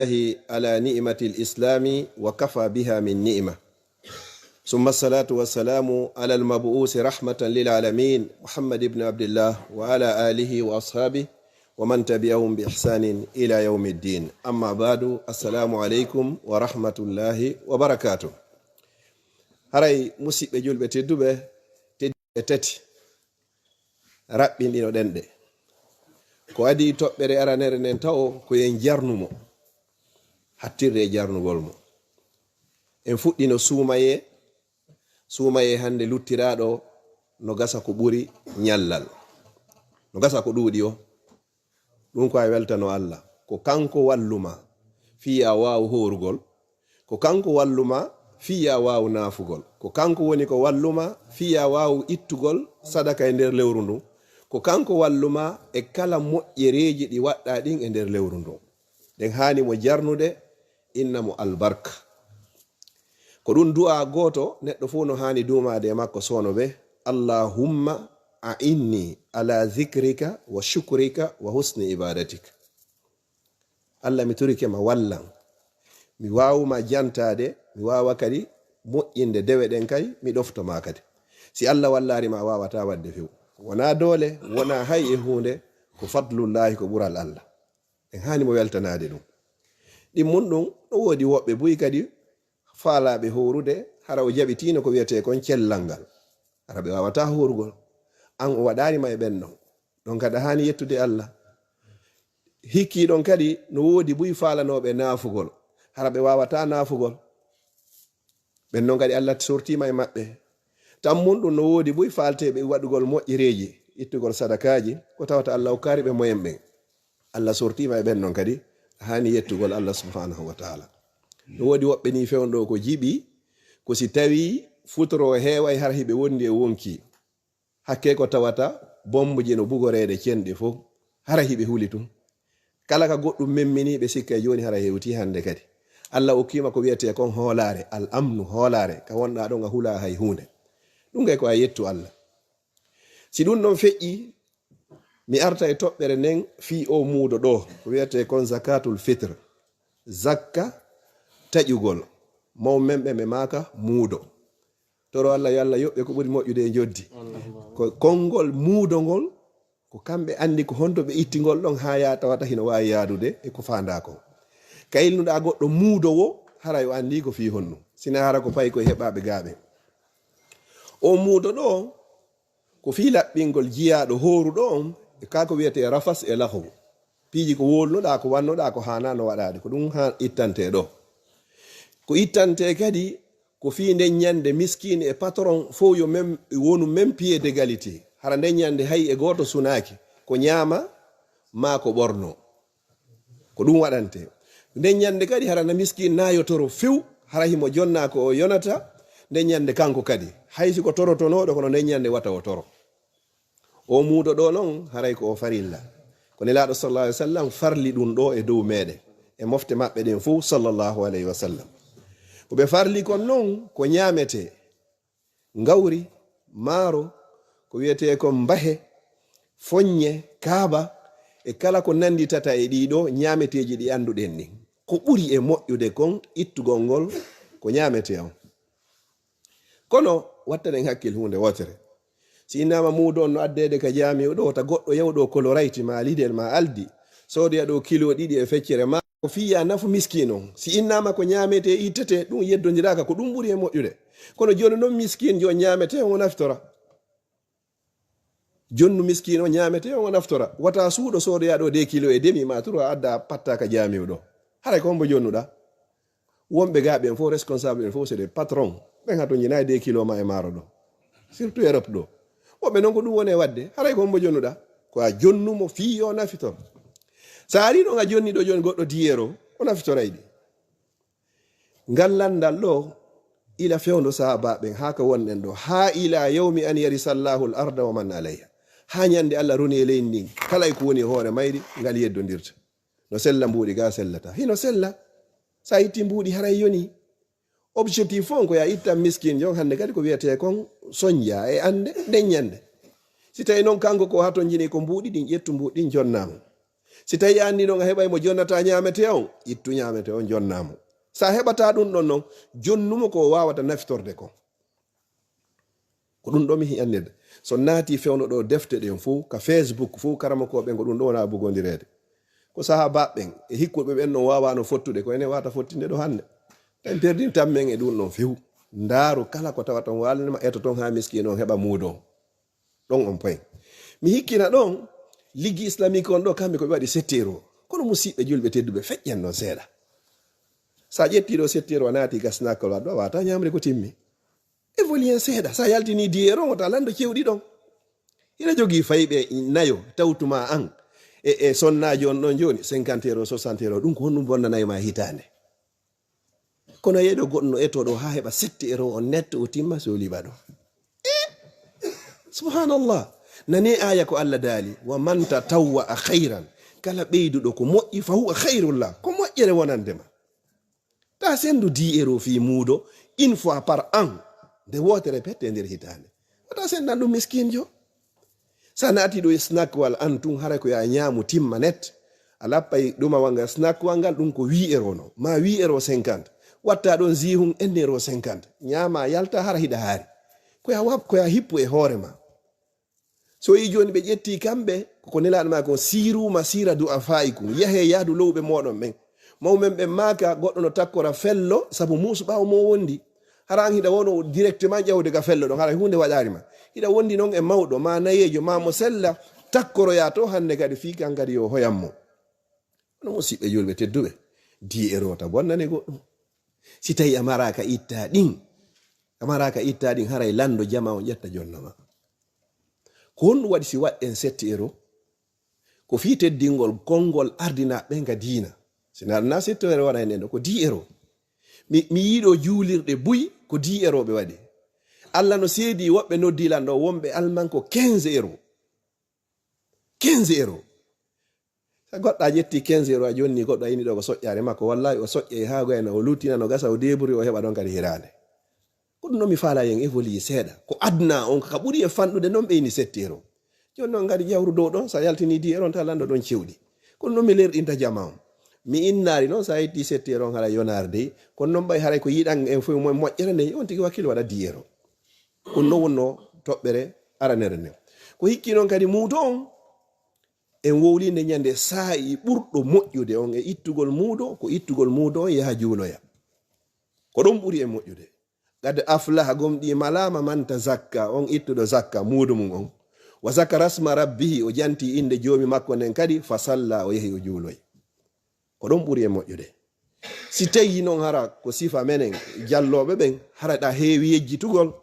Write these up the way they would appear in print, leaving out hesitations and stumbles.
على نعمة الإسلام وكفى بها من نعمة. ثم الصلاة والسلام على المبعوث رحمة للعالمين محمد بن عبد الله وعلى آله وأصحابه ومن تبعهم بإحسان إلى يوم الدين. أما بعد، السلام عليكم ورحمة الله وبركاته. هراي مسيب جلبة تدوبة تتي رابين دينو دنده ko adi toɓɓere aranere nden taw ko yen jarnumo hattirde jarnugol mo. En fuɗɗino suumaye hande luttiraɗo no gasa ko ɓuri nyallal, no gasa ko ɗuuɗi o. ɗum ko a weltano Allah, ko kanko walluma fiya wawu horugol, ko kanko walluma fiya wawu nafugol, ko kanko woni ko walluma fiya wawu ittugol sadaka e nder lewru ndu, ko kanko walluma e kala moƴƴereji ɗi waɗɗa ɗin e nder lewru ndu. Den hani mo jarnude inna mo albarka. Ko ɗum du'a goto neɗɗo fu no hani dumade e makko sono be Allahumma a'inni ala dhikrika wa shukrika wa husni ibadatika. Allah mi turike ma wallan, mi wawuma jantade, mi wawa kadi moƴƴinde dewe ɗen kay mi ɗofto ma kadi. Si Allah wallari ma wawata wadde few. Wona dole, wona hay e hunde, ko fadlullahi, ko ɓural Allah. En hani mo weltanade ɗum. ɗin mun ɗum ɗo wodi woɓɓe buyi kadi faalaɓe horude hara o jaɓitino ko wiyete kon cellal ngal, hara ɓe wawata horugol. An o waɗanima e ɓenno, ɗon kadi hani yettude Allah. Hikki ɗon kadi no wodi buyi falanoɓe nafugol, hara ɓe wawata nafugol. ɓennon kadi Allah sortima e maɓɓe. Tammun ɗum no wodi buyi falteɓe waɗugol moƴƴereji, ittugol sadakaji, ko tawata Allah hokkari ɓe moyen ɓen. Allah sortima e ɓennon kadi hani yettugol Allah subhanahu wa ta'ala. No wodi woɓɓe ni fewndo ko jiɓi ko si tawi futoro heeway har hiɓe wondi e wonki, hakke ko tawata bombuji no bugorede cenɗe fof hara hiɓe huli tum. Kala ka goɗɗum memmini ɓe sikka e joni hara hewti hande kadi. Allah okkima ko wiyete kon hoolare, al amnu, hoolare ka wonɗa ɗon a hula hay hunde. ɗum gay ko a yettu Allah. Si ɗum ɗon feƴƴi, mi arta e toɓɓere nden fi o muudo ɗo ko wiyete kon zakatul fitre, zakka taƴugol mawmenɓe ɓe maka muudo. Toro Allah yo Allah yoɓɓe ko ɓuri moƴƴude e joddi. Ko konngol muudongol ko kamɓe andi ko honto ɓe ittingol ɗon ha ya tawata hino wawi yaadude e ko fanda ko. Kayilnuɗa goɗɗo muudowo hara yo andi ko fi honno, sina hara ko payi koye heɓaɓe gaaɓe. O muudo ɗo ko fi laɓɓingol jiyaɗo horuɗo on e kako wiyete rafas e lahu, piiji ko wolnoɗa, ko wannoɗa, ko hanano waɗade, ko ɗum ha ittante ɗo. Ko ittante kadi ko fi nden ñande miskine e patron fo yo mem wonu même pied d'égalité. Hara nden ñande hay e goto sunaki ko ñaama ma ko ɓorno, ko ɗum waɗante. Nden ñande kadi hara na miskine nayotoro few hara himo jonna ko o yonata, nden ñande kanko kadi haysi ko torotonoɗo kono nden ñande wata o toro. O muudo ɗo noon haray ko o farilla, ko nelaɗo sallallahu alaihi wasallam farli ɗum ɗo e dow meɗen e mofte maɓɓe ɗen fou sallallahu alaihi wasallam. Ko ɓe farli kon noon ko ñamete ngawri, maaro, ko wiyete kon mbahe, foññe, kaaba e kala ko nandi tata e ɗiɗo ñameteji ɗi anduɗen ni. Ko ɓuri e moƴƴude kon ittugol ngol ko ñamete on. Kono wattaɗen hakkil hunde wotere. Si innama muudo on no addede ka jami'o ɗo, ta goɗɗo yawɗo kolorayti ma lidel ma aldi sodoya ɗo kilo 2 e feccere ma ko fiya nafu miskin on. Si innama ko ñamete ittete, ɗum yeddodiraka ko ɗum ɓuri e moƴƴude. Kono joni noon miskin jo ñamete on naftora, jonnu miskin o ñamete on naftora. Wata suuɗo sodoya ɗo 2 kilo e demi ma turo adda patta ka jami'o ɗo. Haray ko hombo jonnuɗa. Wonɓe gaɓen fo responsable en fo c'est des patrons, ɓen hato ñinayi 2 kilo ma e maaro ɗo, surtout Europe ɗo. Woɓɓe noon ko ɗum woni e wadde. Haray ko hombo jonnuɗa, ko a jonnumo fi o nafitor. Sa ari ɗon a jonni ɗo joni goɗɗo diyero o nafitorayɗi. Ngal landal ɗo ila fewndo sahabaɓen ha ka wonɗen ɗo, ha ila yawmi an yarisallahu l arda wa man alayha, ha ñande Allah roni e leydi ndin kala e ko woni e hoore mayri ngal yeddodirta. No sella mbuuɗi ga sellata, hino sella. Sa itti mbuuɗi haray yoni. Objectif on ko ya itta miskin jon hande kadi ko wiyete kon soñja e ande nden ñande. Si tawi noon kanko ko haton jini ko mbuuɗi ɗin ƴettu mbuuɗi ɗin jonnama. si tawi anndi ɗon a heɓay mo jonnata ñaamete on ittu ñaamete on jonnamo sa heɓata ɗum ɗon noon jonnumo ko wawata naftorde ko ɗum ɗo mi hiyannirde so naati fewno ɗo defte ɗen fuu ka Facebook fuu karamakoɓe ngo ɗum ɗo wona bugondirede ko saha baɓɓen e hikkuɓe ɓen ɗon wawano fottude ko ene wata fottinde ɗo hannde tan perdin tammen e ɗum ɗon few ndaaru kala ko tawa ton walnima eto ton ha miskino on heɓa muudo ɗon on poyen mi hikkina ɗon liggi islamique on ɗo kamɓe koɓe waɗi settero kono musidɓe julɓe tedduɓe feƴƴen noon seeɗa sa ƴettiɗo settero a naati gasnakol waɗɗo a wata ñamre ko timmi e volien seeɗa sa yaltini diyero wota lando cewɗi ɗon ina jogii fayɓe nayo tawtuma an e sonnaji on ɗon joni 50 euro 60 euro ɗum ko honɗum bonnanayi ma hitande kono yeɗo goɗɗo etoɗo ha heɓa 7 euro on net o timma so liɓa ɗo subhanallah nani aya ko Allah daali wa man tatawwa a khayran kala ɓeyduɗo ko moƴƴi fa huwa khayrullah ko moƴƴere wonandema ta sendu 10 euro fi muudo une fois par an nde wotere pette nder hitande wata sendan ɗum miskinjo sa naati ɗo e snack wal an tun hara ko ya ñaamu timma net a lappay ɗuma wanga snack wangal ɗum ko 8 euro no ma 8 euro 50 watta ɗon zihum 1 euro 50 ñaama yalta hara hiɗa haari koya hippu e hoore ma so yi joni ɓe ƴetti kamɓe koko nelaɗo ma ko siruma sira du a fayi kum yahe yaadu lowɓe moɗon ɓen mawmen ɓe maaka goɗɗo no takkora fello sabu muusu ɓawo mo wondi hara an hiɗa wono directement ƴewde ga fello ɗon hara hunde waɗari ma hiɗa wondi noon e mawɗo ma nayejo ma mo sella takkoroya to hande kadi fi kan kadi yo hoyammo no musidɓe julɓe tedduɓe 10 euro ta bonnane goɗɗum si tawi amaraka itta ɗin haray lando jama on ƴetta jonnoma ko honɗum waɗi si waɗɗen 7 euro ko fi teddingol konngol ardina ɓen ka diina sina na 7 euro waɗa hen ɗo ko 10 euro mi yiiɗo juulirɗe buy ko 10 euro ɓe waɗi Allah no seedi woɓɓe noddilan ɗo wonɓe alman ko 15 euro sa goɗɗa ƴetti 15 euro a jonni goɗɗo ayini ɗo ko soƴƴare makko wallahi o soƴƴe ha goyna o lutina no gasa o deburi o heɓa ɗon kadi hirande ko ɗum noon mi faala yen évolue seeɗa ko adna on ka ɓuri e fanɗude noon ɓeyni 7 euro joni noon kadi jawru dow ɗon sa yaltini 10 euro ta lando ɗon cewɗi kono noon mi lerɗinta jama on mi innari noon sa yetti 7 euro on hara yonarde kono noon ɓay haray ko yiɗan en fof mo moƴƴere nde on tigi wakkilo waɗa 10 euro ɗum noon wonno toɓɓere aranere nde ko hikki noon kadi muudo on en wowlinde ñande saayi ɓurɗo moƴƴude on e ittugol muudo ko ittugol muudo on yaha juuloya ko ɗon ɓuri e moƴƴude gade aflaha gomɗi malama manta zakka on ittuɗo zakka muudo mum on wa zakka rasma rabbihi o janti inde joomi makko nden kadi fa salla o yehi o juuloy ko ɗon ɓuri e moƴƴude si tawi noon hara ko sifa menen jalloɓe ɓen hara ɗa heewi yejjitugol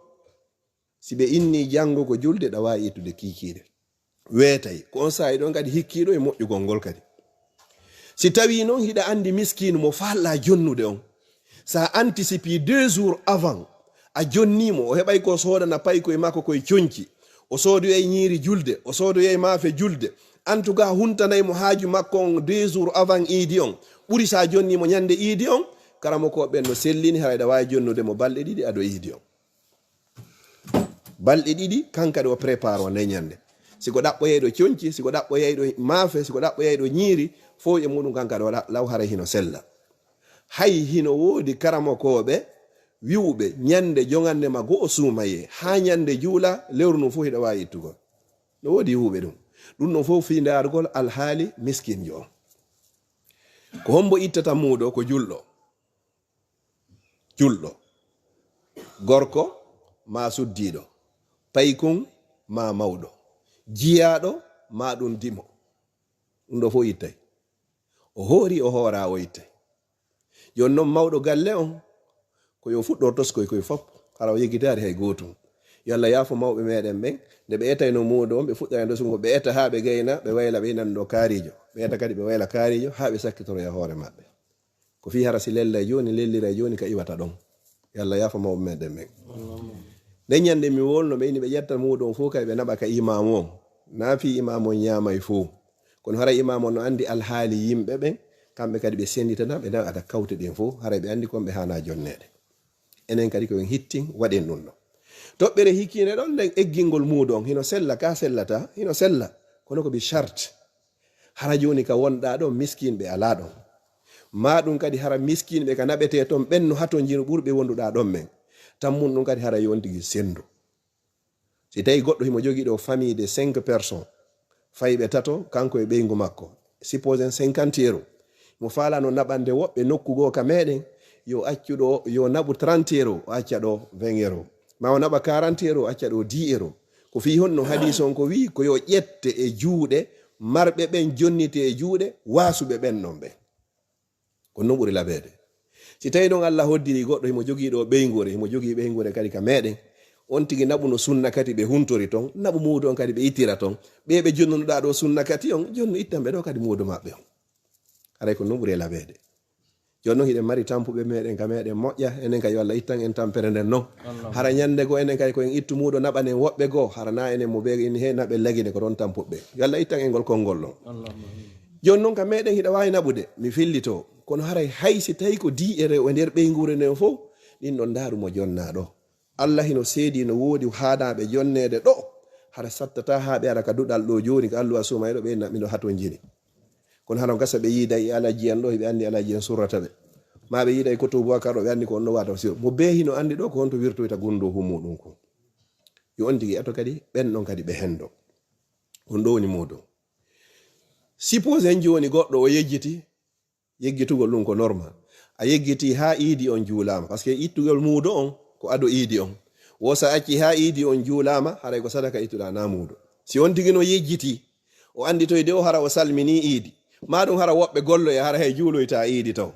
si ɓe inni janngo ko julde ɗa wawi ittude kikiire weetay ko on sayi ɗon kadi hikkiɗo e moƴƴugol ngol kadi si tawi noon hiɗa andi miskinu mo falla jonnude on sa anticipe 2 jours avant a jonnimo o heɓay ko soodana pay koye makko koye coñci o soodoyey ñiiri julde o soodoyey maafe julde en tout cas huntanaymo haaju makko on 2 jours avant iidi on ɓuri sa jonnimo ñande iidi on karamo ko ɓen no sellini hayɗa wawi jonnude mo balɗe ɗiɗi aɗo iidi on balɗe ɗiɗi kankadi o prépare o neñande siko ɗaɓɓoyeyɗo coñci siko ɗaɓɓoyeyɗo maafe siko ɗaɓɓoyeyɗo ñiiri fof e muɗum kankadi o law hara hino sella hay hino woodi karamokoɓe wiwɓe ñande jogande ma go o suumaye ha ñande juula lewru num fof hiɗa wawi ittugol no woodi yiwɓe ɗum ɗum fof fi ndargol alhaali miskinjo on ko hombo ittata muuɗo ko julɗo gorko ma suddiɗo paykun ma mawɗo jiyaɗo ma ɗum dimo ɗum ɗo fof ittay o hoori o hoora o ittay joni noon mawɗo galle on ko yo fuɗɗor toskoy koye fof hara o yegitari hay gotum yo Allah yaafo mawɓe meɗen ɓen nde ɓe etayno muudo on ɓe fuɗɗa e dosugo ɓe eta ha ɓe gayna ɓe wayla ɓe nan ɗo kaarijo ɓe eta kadi ɓe wayla kaarijo ha ɓe sakkitoroya hoore maɓɓe ko fi hara si lella joni lellira joni ka iwata ɗon yo Allah yaafo mawɓe meɗen ɓen nden ñande mi wolno ɓe ini ɓe ƴetta muudo on fof kay ɓe naɓa ka imam on na fi imam on ñamay fof kono hara imam on no andi alhaali yimɓe ɓen kamɓe kadi ɓe senditana ɓe nawa ata kawte ɗen fof haray ɓe andi konɓe hana jonnede enen kadi koyen hittin waɗen ɗum ɗo toɓɓere hikkine ɗon nden eggingol muudo on hino sella ka sellata hino sella kono ko bi charte hara joni ka wonɗa ɗon miskinɓe ala ɗon ma ɗum kadi hara miskinɓe ka naɓete ton ɓenno hato jiru ɓurɓe wonduɗa ɗon men tammun ɗum kadi hara yontigi sendu si tawi goɗɗo himo jogui ɗo famille de 5 personnes fayɓe tato kanko e ɓeygu makko supposen 50 euro mo falano naɓande woɓɓe nokkugo ka meɗen yo accuɗo yo naɓu 30 euro o acca ɗo 20 euro ma o naɓa 40 euro o acca ɗo 10 euro ko fi honno hadis on ko wi ko yo ƴette e juuɗe marɓe ɓen jonnite e juuɗe wasuɓe ɓen non ɓe ko non ɓuri laɓede si tawi ɗon Allah hoddiri goɗɗo himo jogui ɗo ɓeygure himo jogui ɓeygure kadi ka meɗen on tigi naɓu no sunna kadi ɓe huntori ton naɓu muudu on kadi ɓe ittira ton ɓe jonnunoɗa ɗo sunna kati on jonnu ittan ɓe ɗo kadi muudu maɓɓe on haray ko non ɓuri laɓede joni noon hiɗen mari tampuɓe meɗen ka meɗen moƴƴa enen kadi yo Allah ittan en tampere nden noon hara ñande goo enen kadi koyen ittu muuɗo naɓanen woɓɓe goo hara na enen mo ɓe ini he naɓe lagine ko ɗon tampuɓe yo Allah ittan en gol konngol ɗon joni noon ka meɗen hiɗa wawi naɓude mi fillito kono haray haysi tawi ko di ere o nder ɓeygure nden fof ɗin ɗon darumo jonnaɗo Allah hino seedi no woodi haadaɓe jonnede ɗo hara sattata ha ɓe ara ka duɗal ɗo joni ko alluwa suma ɗo ɓe miɗo hato jini kono hano gasa ɓe yiida e alaji en ɗo heɓe andi alaji en surrata ɓe ma ɓe yiida e koto Boubacar ɗo ɓe andi ko on ɗo wata sir mo be hino andi ɗo ko honto wirtoyta gundo hu muɗum ko yo on tigi ato kadi ɓen ɗon kadi ɓe hendo on ɗo woni muɗum suppose en joni goɗɗo o yeggitugol ɗum ko normal a yeggiti ha iidi on juulama par ce que ittugol muudo on ko ado iidi on wosa acci ha iidi on juulama haray ko sadaka ittuɗa na muudo si on tigi no yejjiti o andi toyde o hara o salmini iidi ma ɗum hara woɓɓe gollo e hara hay juuloyta iidi taw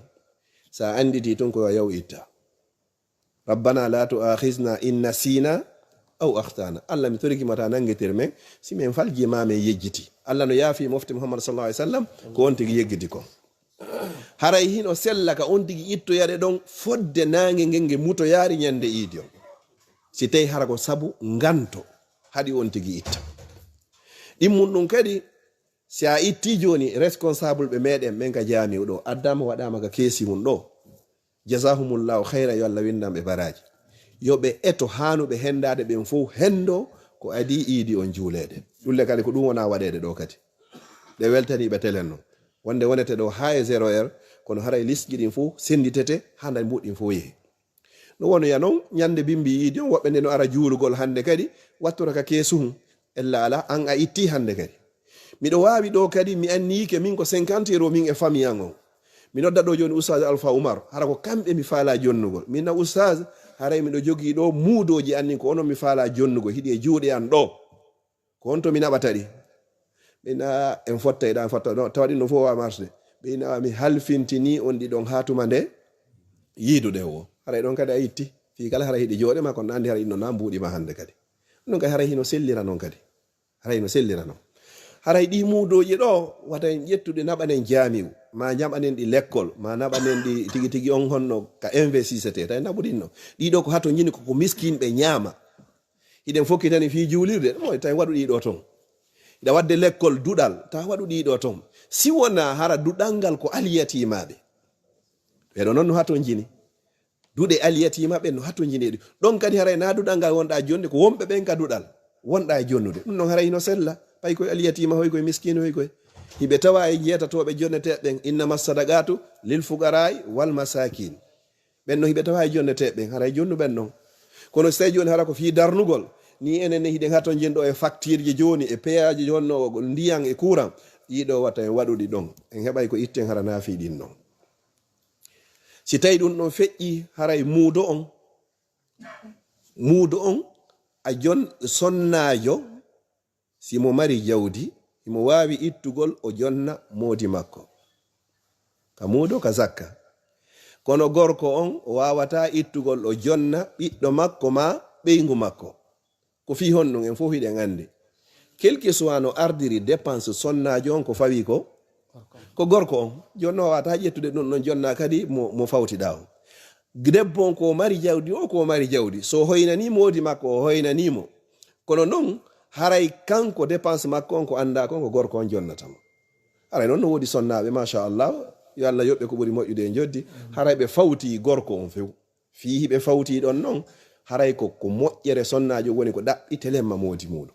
sa anditi tun ko yaw itta rabbana la tu'akhizna in nasina aw akhtana Allah mi toriki mata nangeter men si men falji ma men yejjiti Allah no yaafi mofti Muhammad sallallahu alaihi wasallam ko on tigi yeggiti ko haray hino sella ka on tigi ittoyade ɗon fodde nange ngenge muto yaari ñande iidi on si tawi hara ko sabu nganto haɗi on tigi itta ɗimmun ɗum kadi si a itti joni responsable ɓe meɗen men ka jami'u ɗo addama waɗama ka keesi mum ɗo jazahumullahu hayra yo Allah windanɓe baraji yoɓe eto hanuɓe hendade ɓen fof hendo ko adi iidi on juulede ɗulle kadi ko ɗum wona waɗede ɗo kadi ɗe weltaniɓe telen noon wonde wonete ɗo ha e 0 heure kono haray lisji ɗin fof senditete handa mbuɗɗin fof yehi no wono ya noon ñande bimbi iidi on woɓɓe nde no ara juulugol hande kadi wattora ka keesum ella ala an a itti hande kadi miɗo wawi ɗo kadi mi anniyike min ko 50 euro min e famille an on mi nodda ɗo joni oustaz Alpha Oumar hara ko kamɓe mi faala jonnugol minna oustaz haray miɗo jogui ɗo muudoji anni ko onon mi faala jonnugo hiɗi e juuɗe an ɗo ko on to mi naɓata ɗi ɓena en fottayɗa en fotta tawaɗi no fof wa marché ɓeyna mi halfintini on ɗi ɗon hatuma nde yiidude o haray ɗon kadi a yitti fi kala haray hiɗi jooɗe ma kono andi haray inno na mbuuɗima hande kadi ɗum kadi haray hino sellira noon kadi haray hino sellira noon haray ɗi muudoji ɗo wata en ƴettude naɓanen jamiu ma jaɓanen ɗi l'école ma naɓanen ɗi tigi tigi on honno ka investisete tawi naɓuɗinno ɗiɗo ko hato jini koko miskinɓe ñaama hiɗen fokkitani fi juulirde mo tawi waɗu ɗiɗo ton ida wadde l'école duɗal ta waɗu ɗiɗo ton si wona hara duɗal ngal ko aliyatimaɓe ɓeɗo noon no hato jini duɗe aliyatimaɓe no hato jini ɗon kadi haray na duɗal ngal wonɗa jonde ko wonɓe ɓen ka duɗal wonɗa e jonnude ɗum noon haray hino sella pay koye aliyatima hoy koye miskino hoy koye hiɓe tawa e jeetatoɓe jonneteɓen innama sadaqatu lil fuqarai wal masakin ɓen no hiɓe tawa e jonneteɓen haray jonnuɓen noon kono so tawi joni hara ko fi darnugol ni enen hiɗen hato jenɗo e facture ji joni e péage jonno ndiyan e courant ɗiɗo watta en waɗuɗi ɗon en heɓay ko itten hara naafi ɗin noon si tawi ɗum ɗon feƴƴi haray muudo on a jon sonnajo simo mari jawdi imo wawi ittugol o jonna moodi makko ka muudo ka zakka kono gorko on o wawata ittugol o jonna ɓiɗɗo makko ma ɓeygu makko ko fi hon ɗum en fof hiɗen andi quelque soit no ardiri dépense sonnajo on ko fawi ko gorko on jonno wawata ƴettude ɗum ɗon jonna kadi mo fawtiɗa o debbo on ko mari jawdi o ko mari jawdi so hoynani moodi makko o hoynanimo kono noon haray kanko dépense makko on ko anda kon ko gorko on jonnatamo haray noon no woodi sonnaɓe machallah yo Allah yoɓɓe ko ɓuri moƴƴude e joddi haray ɓe fawti gorko on few fi ɓe fawti ɗon noon haray ko moƴƴere sonnajo woni ko ɗaɓɓitelemma moodi muɗum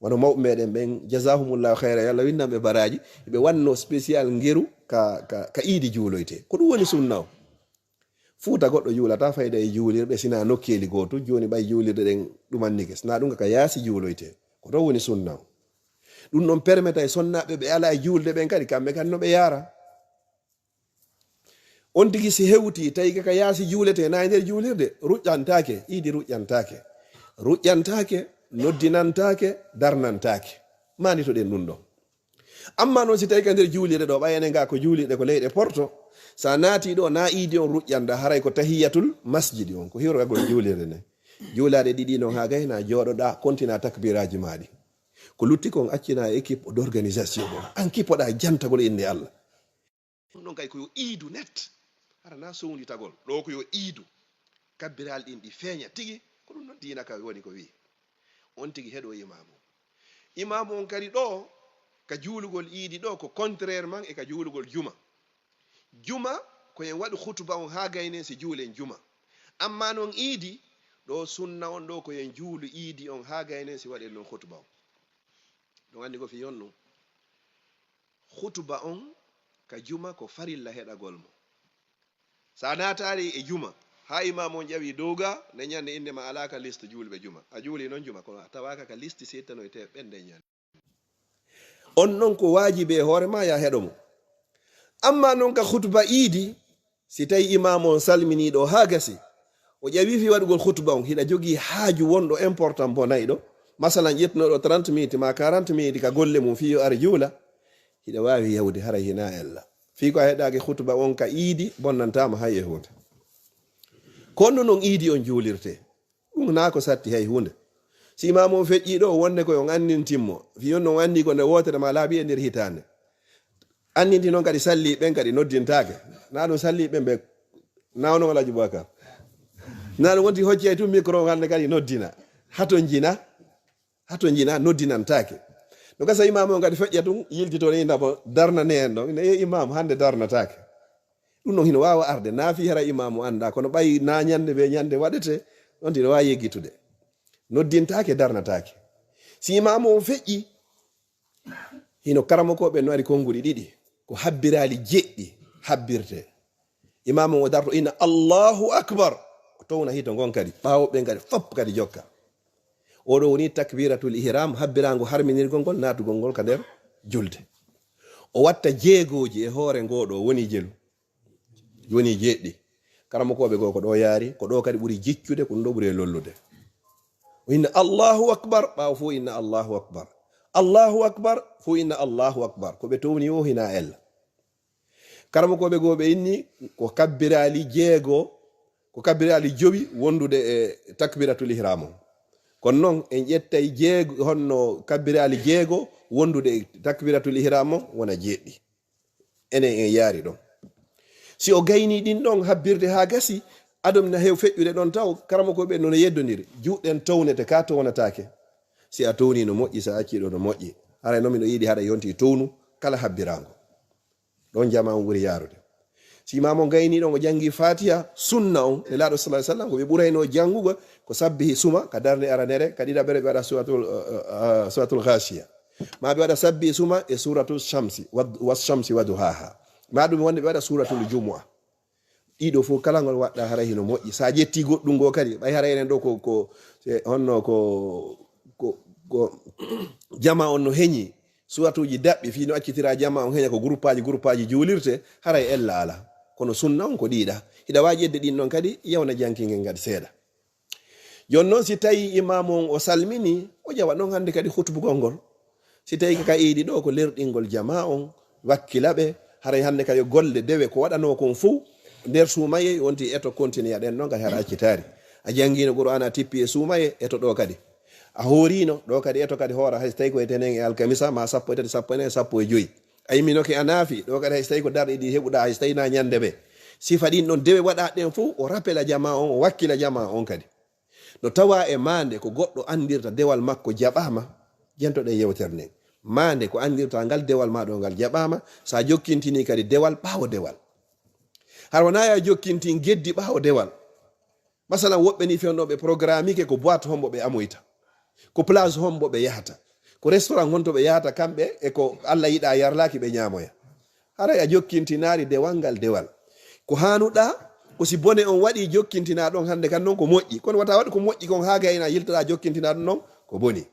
wono mawɓe meɗen ɓen jazahumullahu khayra yalla winnamɓe baraji ɓe wanno spécial ngeru ka iidi juuloyte ko ɗum woni sunna o. Fuuta goɗɗo juulata fayda e juulirɓe sina nokkeli goto joni ɓay juulirɗe ɗen ɗumannike sina ɗum ka yaasi juuloyte ko ɗon woni sunna o. ɗum ɗon permeta e sonnaɓe ɓe ala e juulde ɓen kadi kamɓe kadi no ɓe yara on tigi si hewti tawi kaka yaasi juulete na e nder juulirde ruƴƴantake iidi ruƴƴantake noddinantake darnantake mani to ɗen ɗum ɗo. Amma noon si tawi ka nder juulirde ɗo ɓayene nga ko juulirɗe ko leyɗe porto sa naati ɗo na iidi on ruƴƴanda haray ko tahiyatul masjidi on ko hirogol juulirde nden juulade ɗiɗi noon ha gayna jooɗoɗa kontina takbiraji maɗi ko lutti kon accina équipe d'organisation ɗo an kipoɗa jantagol inde Allah ɗum ɗon kay ko yo iidu net hara na sownitagol ɗo ko yo iidu kabbiral ɗin ɗi feeña tigi ko ɗum noon dina ka woni ko wi on tigi heɗo imamu on kadi ɗo ka juulugol iidi ɗo ko contrairement e ka juulugol juma ko en waɗi hutuba on ha gayne si juulen juma amma noon iidi ɗo sunna on ɗo ko en juulu iidi on ha gayne si waɗen noon hutuba on ɗum andi ko fi yonnu hutuba on ka juma ko farilla heɗagol mo sa natari e juma ha imam on ƴawi dowga nde ñande inde ma alaka liste juulɓe juma a juuli noon juma kono a tawaka ka liste settanoyte ɓende ñande on noon ko wajibi e hoore ma ya heɗo mo. Amma noon ka hutuba iidi si tawi imam on salminiɗo ha gasi o ƴawi fi waɗugol hutuba on hiɗa jogui haaju wonɗo important bo nayi ɗo masalan ƴettunoɗo 30 minutes ma 40 minutes ka golle mum fi yo ara juula hiɗa wawi yawde hara hina ella fi ko a heɗaki hutuba on ka iidi bonnantama hay e hunde kono noon iidi on juulirte ɗum na ko satti hay hunde si imam on feƴƴi ɗo wonde koye on annintimmo fi on on anndi ko nde wotere ma laaɓi e nder hitande anninti noon kadi salli ɓen kadi noddintake na ɗum salli ɓen ɓe nawno walaji Boubacar na ɗum wonti hocci ay tum micro hande kadi noddina hato jina noddinantake no gasa imam on kadi feƴƴa tum yiltito ni nabo darna ne en ɗo e imam hande darnatake ɗum noon hino wawa arde na fi hara imamu anda kono ɓayi na ñande ɓe ñande waɗete ɗon tino wawi yeggitude noddintake darnatake si imamu on feƴƴi hino karamokoɓe no ari konguɗi ɗiɗi ko habbirali jeɗɗi habbirte imamu o darto ina Allahu akbar o towna hito gon kadi ɓawoɓe kadi fop kadi jokka oɗo woni takbiratul ihram habbirago harminirgol ngol natugol ngol ka nder julde o watta jeegoji e hoore ngoɗo woni jelu woni jeɗɗi karamokoɓe goo ko ɗo yaari ko ɗo kadi ɓuuri jiccude ko ɗum ɗo ɓuuri e lollude inna Allahu akbar ɓawo fo inna Allahu akbar fo inna Allahu akbar ko ɓe towni o hina ella karamokoɓe goo ɓe inni ko kabbirali jeego ko kabbirali jowi wondude e takbiratul ihram o kono noon en ƴettay jeego honno kabbirali jeego wondude e takbiratul ihram o wona jeɗɗi enen en yaari ɗon si o gayni ɗin ɗon habbirde ha gasi adom na hew feƴƴude ɗon taw karamokoɓe nono yeddodiri juɗɗen townete ka townatake si a towni no moƴƴi sa acciɗo no moƴƴi haray noon miɗo yiiɗi haɗa yonti townu kala habbirago ɗon jama on ɓuuri yarude si imam on gayni ɗon o janggi fatiha sunna on e laaɗo sa sallam ko ɓe ɓurayno jangugo ko sabbihi suma ka darde aranere ka ɗiɗaɓere ɓe waɗa suratul ghashiya ma ɓe waɗa sabbihi suma e suratul shamsi waduhaha ma ɗum wonde ɓe waɗa suratul jumua ɗiɗo fof kala ngol waɗɗa hara hino moƴƴi sa ƴetti goɗɗum ngo kadi ɓay hara enen ɗo ko honno ko jama on no heñi suratuji daɓɓi fi no accitira jama on heña ko groupe aji juulirte haray ella ala kono sunna on ko ɗiɗa hiɗa wawi ƴedde ɗin ɗon kadi yewna jankingel ngadi seeɗa joni noon si tawi imamu on o salmini o ƴawa ɗon hande kadi hutbugol ngol si tawi kaka iidi ɗo ko lerɗingol jama on wakkilaɓe haray hande kadi golle dewe ko waɗano kon fou nder suumaye wonti eto continue aɗen ɗon kadi haɗa accitari a jangguino qur'an a tippi e suumaye eto ɗo kadi a horino ɗo kadi eto kadi hoora hay so tawi ko etenen e alkamisa ma 13 14 a yimminoke a naafi ɗo kadi hay so tawi ko darɗe ɗi heɓuɗa hay so tawi na ñande ɓe sifa ɗin ɗon dewe waɗa ɗen fo o rappela jama on o wakkila jama on kadi no tawa e mande ko goɗɗo andirta dewal makko jaɓama jentoɗe yewtere nden mande ko andirta ngal dewal maɗo ngal jaɓama sa jokkintini kadi dewal ɓawo dewal har wona ya jokkintin geddi ɓawo dewal masalan woɓɓe ni fewnoɓe programme ke ko boite hombo ɓe amoyta ko place hombo ɓe yahata ko restaurant gonto ɓe yahata kamɓe e ko Allah yiɗa yarlaki ɓe ñamoya haray a jokkintinari dewal ngal dewal ko hanuɗa ko si bone on waɗi jokkintina ɗon hande kan noon ko moƴƴi kono wata waɗi ko moƴƴi kon ha gayna yiltoɗa jokkintina ɗum noon ko boni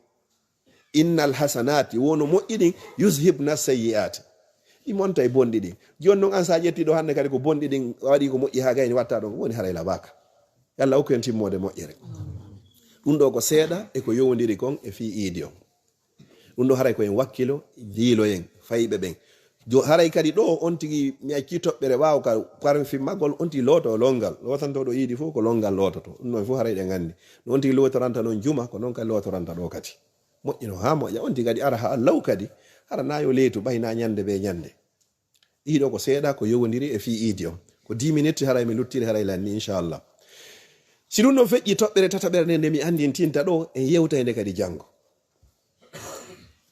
innal hasanati wono moƴƴi ɗin yushibna sayyi'ati ɗi monta e bonɗi ɗin joni noon an sa ƴettiɗo hande kadi ko bonɗi ɗin waɗi ko moƴƴi ha gayni watta ɗon ko woni haray labaka yalla hokku en timmode moƴƴere ɗum ɗo ko seeɗa e ko yowdiri kon e fi iidi on ɗum ɗo haray koyen wakkilo diiloyen fayiɓe ɓen haray kadi ɗo on tigi mi acci toɓɓere ɓawo ka karin fimmagol on tigi looto longal lotantoɗo iidi fof ko longal loototo ɗum ɗon fof haray ɗe gandi no on tigi lotoranta noon juma ko noon kadi lotoranta ɗo kadi moƴƴino ha moƴƴa on tigi kadi ara ha law kadi hara nayo leytu ɓayna ñande be ñande ɗiɗo ko seeɗa ko yowdiri e fi iidi on ko 10 minutes haray mi luttiri haray lanni inchallah si ɗum ɗon feƴƴi toɓɓere tataɓere nde mi andi tinta ɗo en yewtayde kadi janngo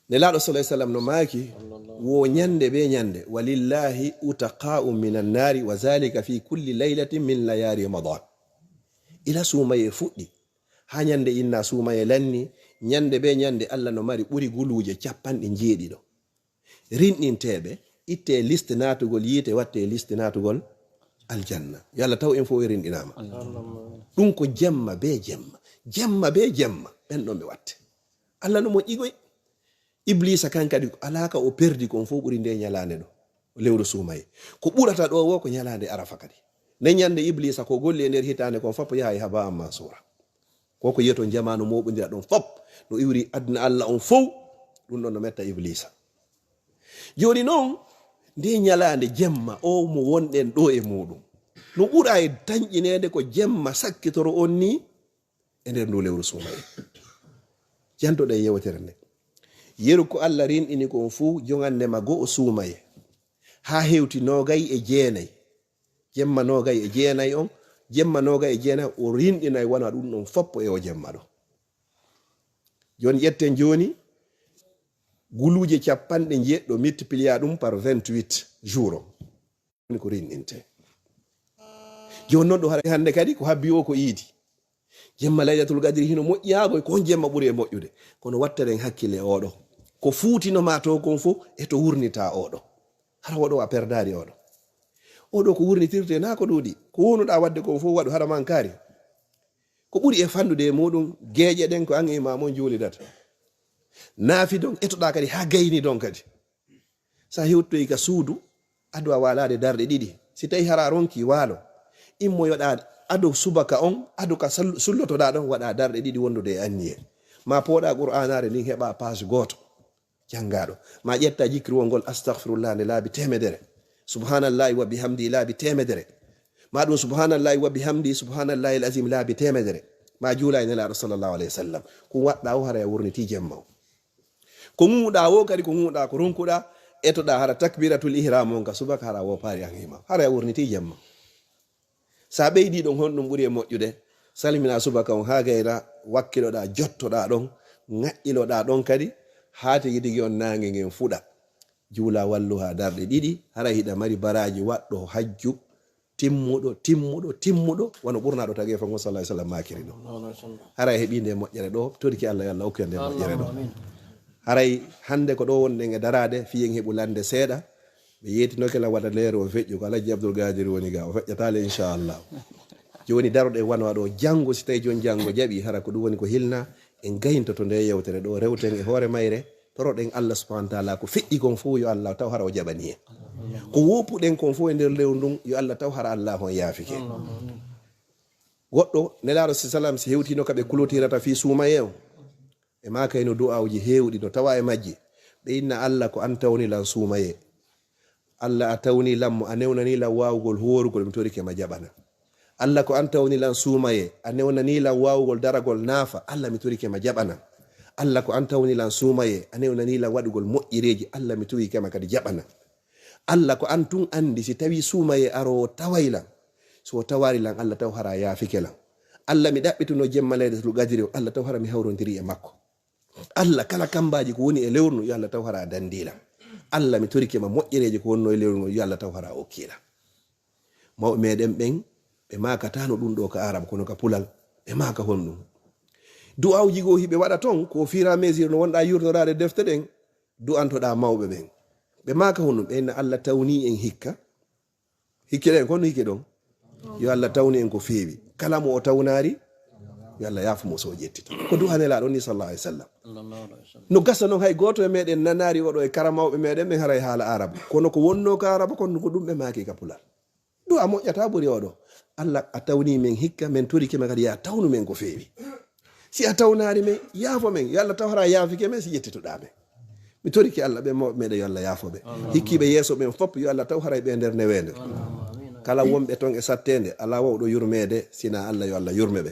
nelaɗo sallallahu alaihi wasallam no maaki wo ñande be ñande walillahi utaqa'u minan nari wa zalika fi kulli laylatin min layali ramadan ila sumaye fuɗɗi ha ñande inna sumaye lanni ñande be ñande Allah no mari ɓuri guluje 90 rinɗinteɓe itte liste natugol yiite watte liste natugol aljanna yalla taw en fo e rinɗinama ɗum ko jemma be jemma ɓen ɗon ɓe watte Allah no moƴƴigoy iblisa kan kadi alaka o perdi kon fo ɓuri nde ñalande ɗo lewru sumaye ko ɓurata ɗo wo ko ñalande arafa kadi ne ñande iblisa ko golli e nder hitande kon fop yaha e haba amma sura koko yiyato jamanu moɓodira ɗon fop no iwri aduna Allah on fof ɗum ɗon no metta iblisa joni noon nde ñalande jemma o mo wonɗen ɗo e muɗum no ɓura e dañƴinede ko jemma sakkitoro on ni e nder ndu lewru sumaye jantoɗe yewtere nde yeru ko Allah rinɗini kon fuu jogandema go'o sumaye ha hewti nogay e jeenayi jemma nogay e jeenayi on jemma nogay e jeenayi o rinɗinay wona ɗum ɗon foppo e o jemma ɗo joni ƴetten joni guluje 90 multiplier ɗum par 28 jours on ko rinɗinte joni noon ɗo hande kadi ko habbi o ko iidi jemma laylatul qadri hino moƴƴiyago ko jemma ɓuri e moƴƴude kono watteren hakkille oɗo ko fuutinoma to kon fof e to wurnita oɗo hara oɗo a perdari oɗo ko wurnitirte na ko ɗuuɗi ko wonuɗa wadde kon fof waɗu hara man kaari ko ɓuri e fandude e muɗum geeƴe ɗen ko an e mamon juulidata naafi don etoɗa kadi ha gayni don kadi sa hewtoyi ka suudu adu a walade darɗe ɗiɗi si tawi hara ronki waalo immo yoɗa adu subaka on adu ka sullotoɗa ɗon waɗa darɗe ɗiɗi wondude e anniye ma pooɗa qur'anare ndin heɓa page goto janngaɗo ma ƴetta jikriwol ngol astaghfirullah nde laabi 100 subhanallahi wa bihamdi laabi 100 ma ɗum subhanallahi wa bihamdi subhanallahi al azim laabi 100 ma juula e nelaɗo sallallahu alayhi wa sallam ko waɗɗa o hara e wurniti jemma o ko ŋuuɗa wo kadi ko ŋuuɗa ko ronkuɗa etoɗa hara takbiratul ihram on ka subaka hara wo paari an hima hara e wurniti jemma sa ɓeydi ɗon honɗum ɓuri e moƴƴude salmina subaka on ha gayna wakkiloɗa jottoɗa ɗon ŋaƴƴiloɗa ɗon kadi ha tigi tigi on nangue ngen fuɗa juula wallu ha darɗe ɗiɗi hara hiɗa mari baraji waɗɗo hajju timmuɗo wono ɓurnaɗo tagi fa sallallahu alaihi wasallam makiri ɗo hara heeɓi nde moƴƴere ɗo todiki Allah yalla hokku nde moƴƴere ɗo haray hande ko ɗo wonɗen e darade fiyen heɓu lande seeɗa ɓe yeetinokela waɗa leere o feƴƴu ko Alhaji Abdoul Gadir woni ga o feƴƴatale inchallah joni daroɗe wanwa ɗo janggo si tawi joni janggo jaaɓi hara ko ɗum woni ko hilna en gayintoto nde yewtere ɗo rewten e hoore mayre toroɗen Allah subhanahu wa taala ko feƴƴi kon fof yo Allah taw hara o jaɓani en ko wopuɗen kon fof e nder lewru ndun yo Allah taw hara Allah on yaafike goɗɗo nelaɗo sallam si hewtino kaɓe kulotirata fi suumaye o e ma kayno du'awji hewɗi no tawa e majji ɓe inna Allah ko an tawni lan suumaye Allah a tawni lammo a newnani lan wawugol horugol mi torike ma jaɓana Allah ko an tawni lan suumaye a newnani lan wawugol daragol naafa Allah mi torike ma jaɓana Allah ko an tawni lan suumaye a newnani lan waɗugol moƴƴireji Allah mi torike ma kadi jaɓana Allah ko an tun andi si tawi suumaye aro taway lan so tawari lan Allah taw hara yaafike lan Allah mi ɗaɓɓituno jemma laylatul qadri Allah taw hara mi hawrodiri e makko Allah kala kambaji ko woni e lewru yo Allah taw hara dandila Allah mi torike ma moƴƴereji ko wonno e lewru yo Allah taw hara okkila mawɓe meɗen ɓen ɓe makatano ɗum ɗo ka arab kono ka pulal ɓe maka honɗum du'awji go hiɓe waɗa ton ko fira mesure no wonɗa yurtorade defte ɗen du'antoɗa mawɓe ɓen ɓe maka honum ɓenna Allah tawni en hikka hikke ɗen kono hikke ɗon yo Allah tawni en ko feewi kala mo o tawnari yo Allah yafumo so ƴettita ko du'anelaɗo ni sallallahu alaihi wasallam no gasa noon hay goto e meɗen nanari oɗo e karamawɓe meɗen ɓe haray haala arabe kono ko wonno ka arabe kono ko ɗum ɓe maki ka pulal du'a moƴƴata ɓuuri oɗo Allah a tawni men hikka men torike men kadi ya tawnu men ko feewi si a tawnari men yaafo men yo Allah tawhara yaafike men si ƴettitoɗa men mi toriki Allah ɓe mawɓe meɗen yo Allah yaafoɓe hikkiɓe yeeso ɓen fop yo Allah taw haray ɓe nder newende kala wonɓe ton e sattende ala wawɗo yurmede sina Allah yo Allah yurmeɓe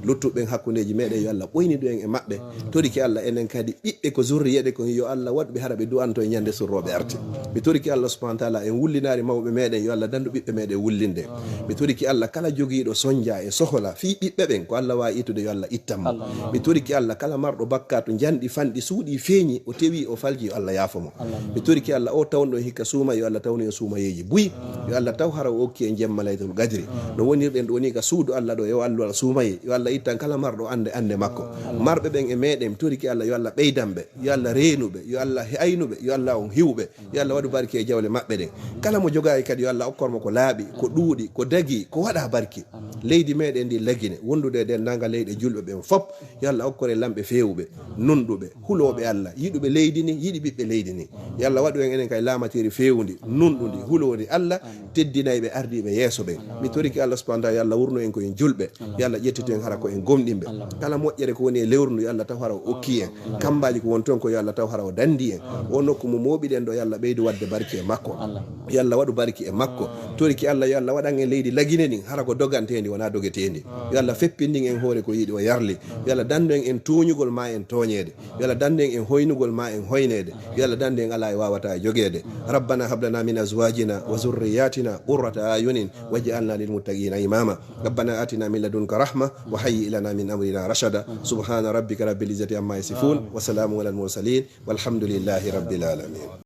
luttuɓen hakkudeji meɗen yo Allah ɓoyni ɗu en e maɓɓe toriki Allah enen kadi ɓiɓɓe ko zurriyeɗe ko yo Allah waɗɓe hara ɓe du'anto e ñande surroɓe arte mi toriki Allah subhanahu wa ta'ala en wullinari mawɓe meɗen yo Allah dandu ɓiɓɓe meɗen wullinde mi toriki Allah kala joguiɗo soñdia e sohla fi ɓiɓɓe ɓen ko Allah wawi ittude yo Allah ittanmo mi toriki Allah kala marɗo bakka to janɗi fanɗi suuɗi feeñi o tewi o falji yo Allah yaafomo mi toriki Allah o tawno hikka suuma yo Allah tawni o suumayeji buyi yo Allah taw hara o en jemma laytul gadri no wonirɗen ɗo ni ka suudu Allah ɗo yo Allah suumaye yo Allah ittan kala marɗo ande makko marɓe ɓen e meɗen toriki Allah yo Allah ɓeydanɓe yo Allah reenuɓe yo Allah aynuɓe yo Allah on hiwɓe yo Allah waɗu barki e jawle maɓɓe ɗen kala mo jogayi kadi yo Allah okkormo ko laaɓi ko ɗuuɗi ko dagi ko waɗa barki leydi meɗen ndi laggine wondude den nanga leyɗe julɓe ɓen fop yo Allah okkore lamɓe fewɓe nunɗuɓe huloɓe Allah yiɗuɓe leydi ni yiɗi ɓiɓɓe leydi ni yo Allah waɗu en enen kay lamatiri fewndi nunɗudi hulodi Allah teddinayɓe ardiɓe yeeso ɓen mi toriki Allah subhanahu wa ta'ala yo Allah wurno en ko en julɓe yo Allah ƴettito en hara ko en gomɗinɓe kala moƴƴere ko woni e lewru yo Allah taw hara o okki en kambaji ko won ton ko yo Allah taw hara o dandi en o nokku mo moɓiɗen ɗo yo Allah ɓeydu wadde barki e makko yo Allah waɗu barki e makko toriki Allah yo Allah waɗan en leydi lagine ɗin hara ko dogantendi wona dogetendi yo Allah feppindin en hoore ko yiiɗi o yarli yo Allah dandu en toñugol ma en toñede yo Allah dandu en hoynugol ma en hoynede yo Allah dandu en ala e wawata e jogede rabbana hablana min azwajina wa zurriyatina qurrata ayunin waj'alna lilmuttaqina imama rabbana atina min ladunka rahma wa hayyi lana min amrina rashada subhana rabbika rabbil izzati amma yasifun wa salamun alal mursalin walhamdulillahi rabbil alamin